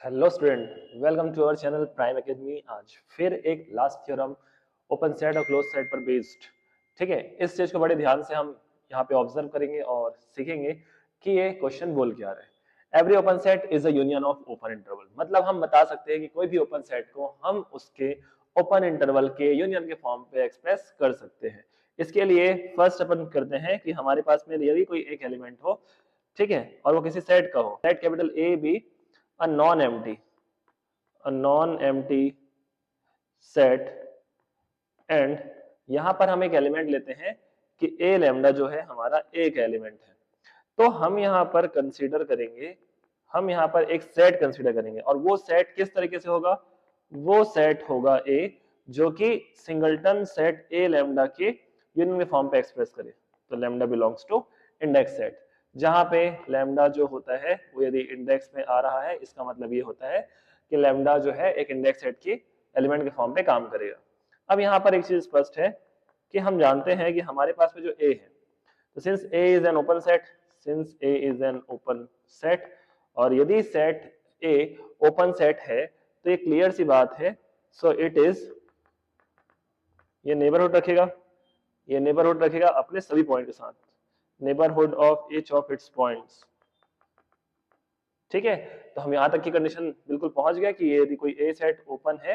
Hello student, welcome to our channel prime academy. आज फिर एक लास्ट थ्योरम ओपन सेट और क्लोज सेट पर बेस्ड। ठीक है, इस चीज को बड़े ध्यान से हम यहाँ पे ऑब्जर्व करेंगे और सीखेंगे कि ये क्वेश्चन बोल क्या रहा है। Every open set is a union of open interval. मतलब हम बता सकते हैं कि कोई भी ओपन सेट को हम उसके ओपन इंटरवल के यूनियन के फॉर्म पे एक्सप्रेस कर सकते हैं। इसके लिए फर्स्ट अपन करते हैं कि हमारे पास में यदि कोई एक एलिमेंट हो, ठीक है, और वो किसी सेट का हो, set capital A B a non-empty set, and यहां पर हम एक एलिमेंट लेते हैं कि ए लैम्डा जो है हमारा एक एलिमेंट है। तो हम यहां पर कंसीडर करेंगे, हम यहां पर एक सेट कंसीडर करेंगे, और वो सेट किस तरीके से होगा? वो सेट होगा ए जो कि सिंगलटन सेट ए लैम्डा के यूनियन के फॉर्म पे एक्सप्रेस करे। तो lambda belongs to index set, जहां पे लैम्डा जो होता है वो यदि इंडेक्स में आ रहा है, इसका मतलब ये होता है कि लैम्डा जो है एक इंडेक्स सेट की एलिमेंट के फॉर्म पे काम करेगा। अब यहाँ पर एक चीज स्पष्ट है कि हम जानते हैं कि हमारे पास में जो ए है, तो since A is an open set, since A is an open set, और यदि सेट ए ओपन सेट है तो ये क्लियर सी बात है, सो इट इज, ये नेबरहुड रखेगा, ये नेबरहुड रखेगा अपने सभी पॉइंट के साथ, neighbourhood of each of its points. ठीक है, तो हम यहां तक की कंडीशन बिल्कुल पहुंच गया कि यदि कोई ए सेट ओपन है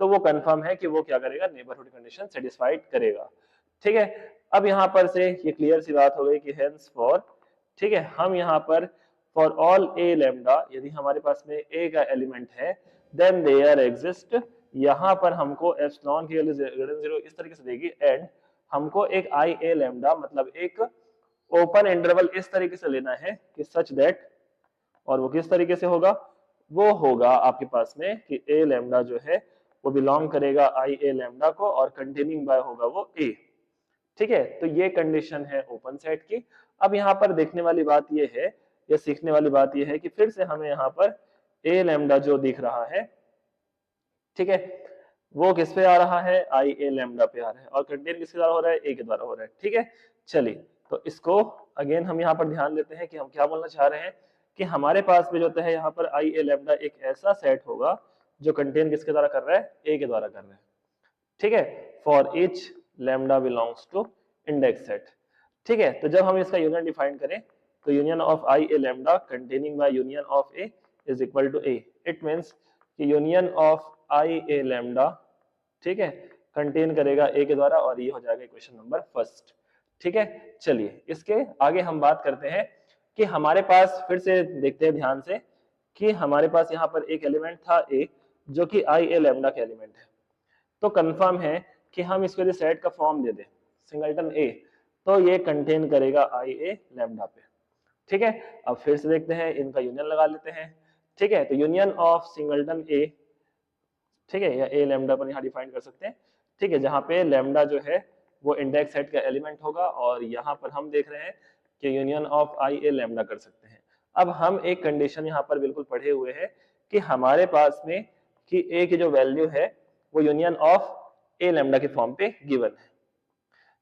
तो वो कंफर्म है कि वो क्या करेगा, नेबरहुड कंडीशन सेटिस्फाइड करेगा। ठीक है, अब यहां पर से ये क्लियर सी बात हो गई कि हेंस फॉर, ठीक है, हम यहां पर फॉर ऑल ए लैम्डा, यदि हमारे पास में ए का एलिमेंट है, देन देयर एग्जिस्ट, यहां पर हमको एप्सिलॉन की वैल्यू जीरो इस तरीके से देगी, एंड हमको एक आई ए लैम्डा मतलब एक ओपन इंटरवल इस तरीके से लेना है कि सच दैट, और वो किस तरीके से होगा? वो होगा आपके पास में कि ए लैम्डा जो है वो बिलोंग करेगा आई ए लैम्डा को, और कंटेनिंग बाय होगा वो ए। ठीक है, तो ये कंडीशन है ओपन सेट की। अब यहाँ पर देखने वाली बात ये है, या सीखने वाली बात ये है कि फिर से हमें यहाँ पर ए लैम्डा जो दिख रहा है, ठीक है, वो किस पे आ रहा है? आई ए लैम्डा पे आ रहा है, और कंटेन किसके द्वारा हो रहा है? ए के द्वारा हो रहा है। ठीक है, चलिए, तो इसको अगेन हम यहाँ पर ध्यान देते हैं कि हम क्या बोलना चाह रहे हैं कि हमारे पास में जो है यहाँ पर आई ए लैम्डा एक ऐसा सेट होगा जो कंटेन किसके द्वारा कर रहा है? ए के द्वारा कर रहा है। ठीक है, for each lambda belongs to index set. ठीक है, तो जब हम इसका यूनियन डिफाइन करें तो union of I A lambda containing by union of A is equal to A. It means कि union of I A lambda, ठीक है, कंटेन करेगा ए के द्वारा, और ये हो जाएगा इक्वेशन नंबर फर्स्ट। ठीक है, चलिए इसके आगे हम बात करते हैं कि हमारे पास, फिर से देखते हैं ध्यान से, कि हमारे पास यहाँ पर एक एलिमेंट था ए जो कि आई ए लैम्डा का एलिमेंट है। तो कंफर्म है कि हम इसको यदि सेट का फॉर्म दे दें सिंगलटन ए, तो ये कंटेन करेगा आई ए लैम्डा पे। ठीक है, अब फिर से देखते हैं, इनका यूनियन लगा लेते हैं। ठीक है, तो यूनियन ऑफ सिंगलटन ए, ठीक है, या ए लैम्डा पर यहाँ डिफाइन कर सकते हैं। ठीक है, जहाँ पे लैम्डा जो है वो इंडेक्स सेट का एलिमेंट होगा, और यहाँ पर हम देख रहे हैं कि union of I A lambda कर सकते हैं। अब हम एक कंडीशन यहाँ पर बिल्कुल पढ़े हुए हैं कि हमारे पास में कि ए की जो वैल्यू है वो यूनियन ऑफ ए लैम्डा के फॉर्म पे गिवन है।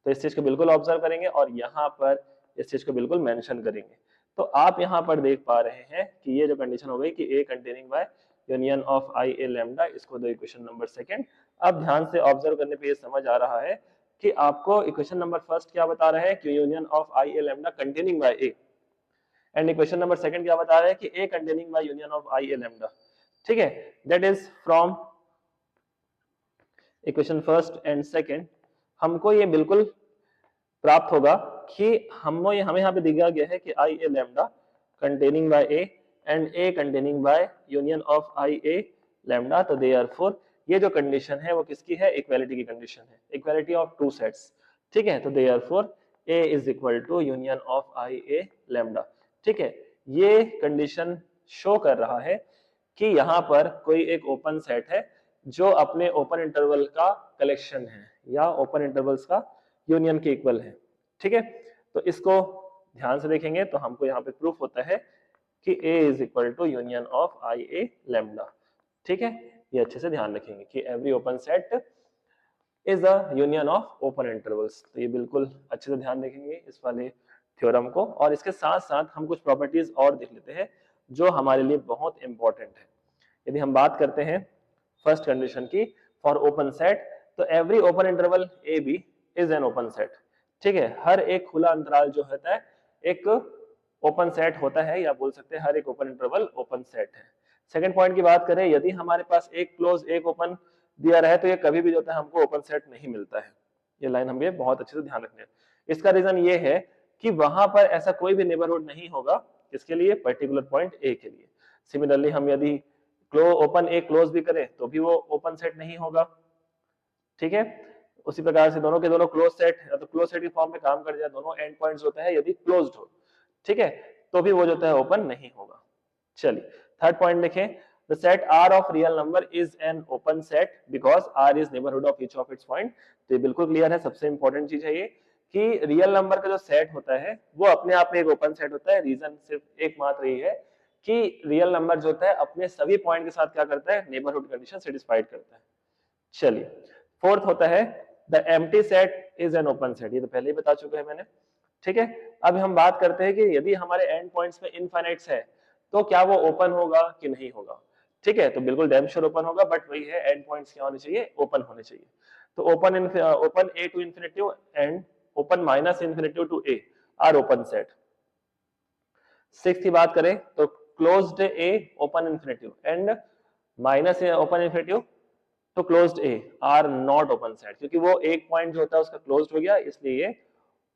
तो इस चीज को बिल्कुल ऑब्जर्व करेंगे और यहाँ पर इस चीज को बिल्कुल मेंशन करेंगे। तो आप यहाँ पर देख पा रहे हैं कि ये जो कंडीशन हो गई कि A containing by union of I A lambda, इसको दो इक्वेशन नंबर सेकंड। अब ध्यान से ऑब्जर्व करने पे ये समझ आ रहा है कि आपको इक्वेशन नंबर फर्स्ट क्या बता रहा है कि union of I A lambda containing by A, and equation number second क्या बता रहा है कि A containing by union of I A lambda. ठीक है, that is from equation first and second हमको ये बिल्कुल प्राप्त होगा कि हमें यहाँ पे दिया गया है कि I A lambda containing by A and A containing by union of I A lambda. तो देयरफॉर ये जो कंडीशन है वो किसकी है? इक्वालिटी की कंडीशन है, इक्वालिटी ऑफ टू सेट्स। ठीक है, तो therefore A is equal to union of I A lambda. ठीक है, ये कंडीशन शो कर रहा है कि यहाँ पर कोई एक ओपन सेट है जो अपने ओपन इंटरवल का कलेक्शन है, या ओपन इंटरवल्स का यूनियन के इक्वल है। ठीक है, तो इसको ध्यान से देखेंगे तो हमको यहाँ पे प्रूफ होता है कि A is equal to union of I A lambda. ठीक है, ये अच्छे से ध्यान रखेंगे कि every open set is a union of open intervals. तो ये बिल्कुल अच्छे से ध्यान रखेंगे इस वाले थ्योरम को, और इसके साथ साथ हम कुछ प्रॉपर्टीज और देख लेते हैं जो हमारे लिए बहुत इंपॉर्टेंट है। यदि हम बात करते हैं फर्स्ट कंडीशन की फॉर ओपन सेट, तो every open interval A B is an open set. ठीक है, हर एक खुला अंतराल जो होता है एक ओपन सेट होता है, या बोल सकते हैं हर एक ओपन इंटरवल ओपन सेट है। सेकंड पॉइंट की बात करें, यदि हमारे पास एक क्लोज एक ओपन दिया रहे तो ये कभी भी जो है हमको ओपन सेट नहीं मिलता है। ये लाइन हम ये बहुत अच्छे से ध्यान रखना है। इसका रीजन ये है कि वहां पर ऐसा कोई भी नेबरहुड नहीं होगा इसके लिए, पर्टिकुलर पॉइंट ए के लिए। सिमिलरली हम यदि ओपन ए क्लोज भी करें तो भी वो ओपन सेट नहीं होगा। ठीक है, उसी प्रकार से दोनों के दोनों क्लोज सेट, तो क्लोज सेट की फॉर्म में काम कर जाए, दोनों एंड पॉइंट्स होते हैं यदि क्लोज्ड हो, ठीक है, तो भी वो जो है ओपन नहीं होगा। चलिए थर्ड पॉइंट देखें, the set R of real number is an open set because R is neighborhood of each of its point। तो ये बिल्कुल क्लियर है, सबसे इंपॉर्टेंट चीज है ये कि रियल नंबर का जो सेट होता है वो अपने आप में एक ओपन सेट होता है। रीजन सिर्फ एकमात्र ये है कि रियल नंबर जो होता है अपने सभी पॉइंट के साथ क्या करता है, नेबरहुड कंडीशन सेटिस्फाइड करता है। चलिए फोर्थ होता है the empty set is an open set, ये तो पहले ही बता चुका है मैंने। ठीक है, अब हम बात करते हैं कि यदि हमारे एंड पॉइंट्स में इनफाइनाइट्स है तो क्या वो ओपन होगा कि नहीं होगा। ठीक है, तो बिल्कुल डैम श्योर ओपन होगा, बट वही है एंड पॉइंट्स क्या होने चाहिए, ओपन होने चाहिए। तो open A to infinitive and open minus infinitive to A are open set. Six की बात करें तो closed A open infinitive and minus open infinitive तो closed A are not open set, क्योंकि वो एक पॉइंट जो होता है उसका क्लोज्ड हो गया, इसलिए ये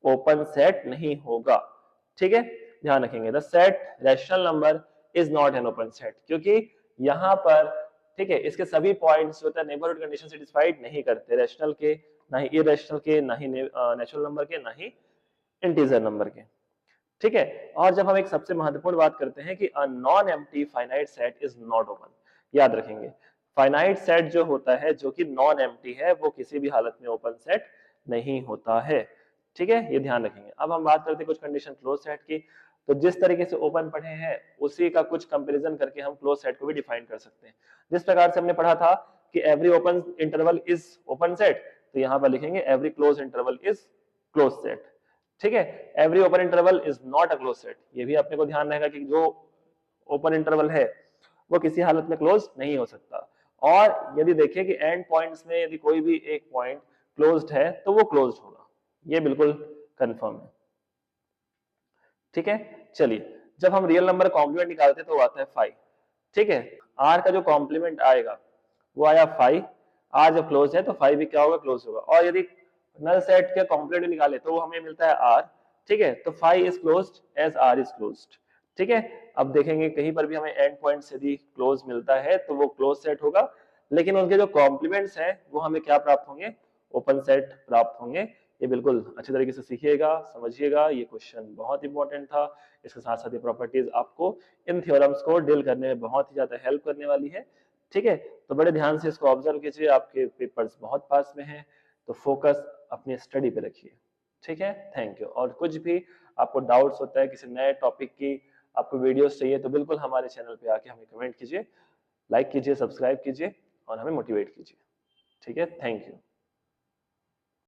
ओपन सेट नहीं होगा। ठीक है, ध्यान रखेंगे the set rational number is not an open set, क्योंकि यहां पर ठीक है इसके सभी पॉइंट्स होता है नेबरहुड कंडीशन सेटिस्फाइड नहीं करते, रैशनल के ना ही इरेशनल के, ना ही नेचुरल नंबर के, ना ही इंटीजर नंबर के। ठीक है, और जब हम एक सबसे महत्वपूर्ण बात करते हैं कि a non empty finite set is not open, याद रखेंगे फाइनाइट सेट जो होता है जो कि नॉन एम्प्टी है वो किसी भी हालत में ओपन सेट नहीं होता है। ठीक है, ये ध्यान रखेंगे। अब हम बात करते हैं कुछ कंडीशन क्लोज सेट की, तो जिस तरीके से ओपन पढ़े हैं उसी का कुछ कंपैरिजन करके हम क्लोज सेट को भी डिफाइन कर सकते हैं। जिस प्रकार से हमने पढ़ा था कि every open interval is open set, तो यहां पर लिखेंगे every close interval is close set. ठीक है, every open interval is not a close set, ये भी अपने को ध्यान रहेगा कि जो ओपन इंटरवल है वो किसी हालत में क्लोज नहीं हो सकता। और यदि देखें कि एंड पॉइंट्स में यदि कोई भी एक पॉइंट क्लोज्ड है तो वो क्लोज्ड होगा, ये बिल्कुल कंफर्म है। ठीक है, चलिए जब हम रियल नंबर कॉम्प्लीमेंट निकालते हैं तो वो आता है 5। ठीक है, आर का जो कॉम्प्लीमेंट आएगा वो आया 5, आर जब क्लोज है तो 5 भी क्या होगा, क्लोज होगा। और यदि नल सेट के कॉम्प्लीमेंट निकाले तो वो हमें मिलता है आर। ठीक है, तो 5 is closed as R is closed. ठीक है, अब देखेंगे कहीं पर भी हमें एंड पॉइंट यदि क्लोज मिलता है तो वो क्लोज सेट होगा, लेकिन उनके जो कॉम्प्लीमेंट्स हैं वो हमें क्या प्राप्त होंगे, ओपन सेट प्राप्त होंगे। ये बिल्कुल अच्छे तरीके से सीखिएगा, समझिएगा, ये क्वेश्चन बहुत इंपॉर्टेंट था। इसके साथ साथ ये प्रॉपर्टीज आपको इन थ्योरम्स को डील करने में बहुत ही ज्यादा हेल्प करने वाली है। ठीक है, तो बड़े ध्यान से इसको ऑब्जर्व कीजिए, आपके पेपर्स बहुत पास में हैं, तो फोकस अपनी स्टडी पे रखिए। ठीक है, थैंक यू। और कुछ भी आपको डाउट्स होता है, किसी नए टॉपिक की आपको वीडियोस चाहिए, तो बिल्कुल हमारे चैनल पे आके हमें कमेंट कीजिए, लाइक कीजिए, सब्सक्राइब कीजिए और हमें मोटिवेट कीजिए। ठीक है, थैंक यू।